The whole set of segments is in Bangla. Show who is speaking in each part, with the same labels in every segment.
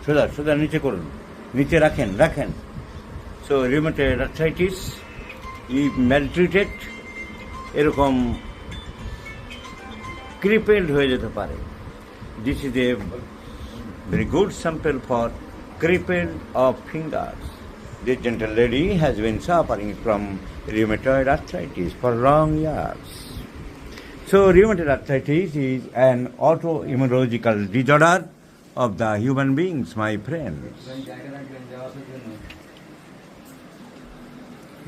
Speaker 1: সোজা সোজা নিচে করুন, নিচে রাখেন রাখেন। সো রিউমেটয়েড আর্থ্রাইটিস ইফ ম্যালট্রিটেড এরকম ক্রিপেলড হয়ে যেতে পারে। This is a very good sample for crippled of fingers. This gentle lady has been suffering from rheumatoid arthritis for long years. So rheumatoid arthritis is an autoimmunological disorder of the human beings, my friends.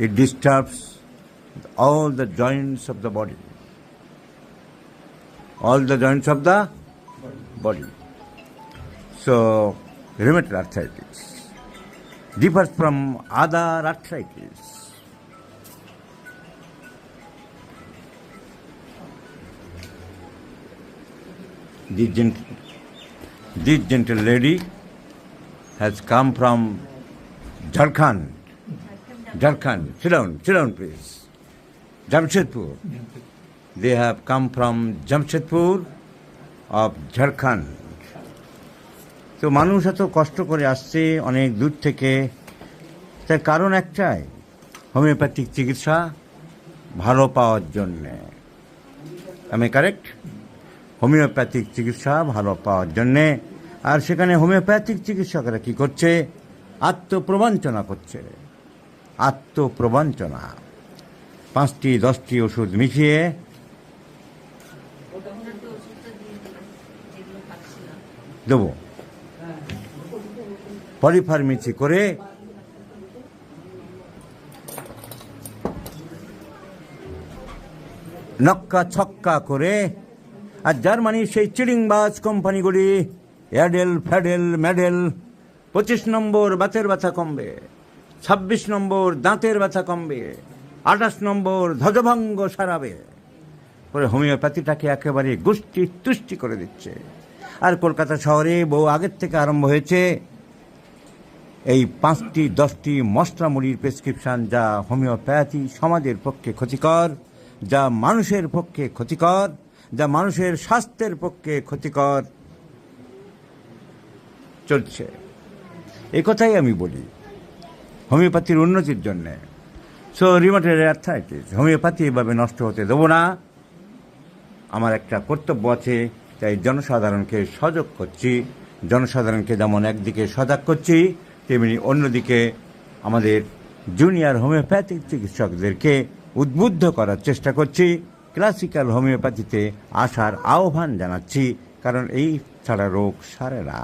Speaker 1: It disturbs all the joints of the body. All the joints of the body. So rheumatoid arthritis differs from other arthritis. This gentle lady has come from Jharkhand. Jharkhand. Sit down, please. Jamshedpur. They have come from Jamshedpur of Jharkhand. তো মানুষ এত কষ্ট করে আসছে অনেক দূর থেকে, তার কারণ একটাই, হোমিওপ্যাথিক চিকিৎসা ভালো পাওয়ার জন্যে। আমি কারেক্ট? হোমিওপ্যাথিক চিকিৎসা ভালো পাওয়ার জন্যে। আর সেখানে হোমিওপ্যাথিক চিকিৎসকরা কী করছে? আত্মপ্রবঞ্চনা করছে। আত্মপ্রবঞ্চনা। 5টি 10টি ওষুধ মিশিয়ে দেবো, পলিফার্মেসি করে নক্কা ছক্কা করে। আর জার্মানির সেই চিড়িংবাজ কোম্পানিগুলি অ্যাডেল ফ্যাডেল ম্যাডেল 25 নম্বর বাতের ব্যথা কমবে, 26 নম্বর দাঁতের ব্যথা কমবে, 28 নম্বর ধ্বজভঙ্গ সারাবে করে হোমিওপ্যাথিটাকে একেবারে গোষ্ঠী তুষ্টি করে দিচ্ছে। আর কলকাতা শহরে বহু আগের থেকে আরম্ভ হয়েছে এই 5টি 10টি মশলা মুড়ির প্রেসক্রিপশন, যা হোমিওপ্যাথি সমাজের পক্ষে ক্ষতিকর, যা মানুষের পক্ষে ক্ষতিকর, যা মানুষের স্বাস্থ্যের পক্ষে ক্ষতিকর চলছে। এই কথাই আমি বলি হোমিওপ্যাথির উন্নতির জন্যে। সো রিউমেটয়েড আর্থ্রাইটিস হোমিওপ্যাথি এভাবে নষ্ট হতে দেবো না। আমার একটা কর্তব্য আছে, তাই জনসাধারণকে সজাগ করছি। জনসাধারণকে যেমন একদিকে সজাগ করছি, তেমনি অন্যদিকে আমাদের জুনিয়র হোমিওপ্যাথিক চিকিৎসকদেরকে উদ্বুদ্ধ করার চেষ্টা করছি। ক্লাসিক্যাল হোমিওপ্যাথিতে আসার আহ্বান জানাচ্ছি, কারণ এই ছাড়া রোগ সারে না।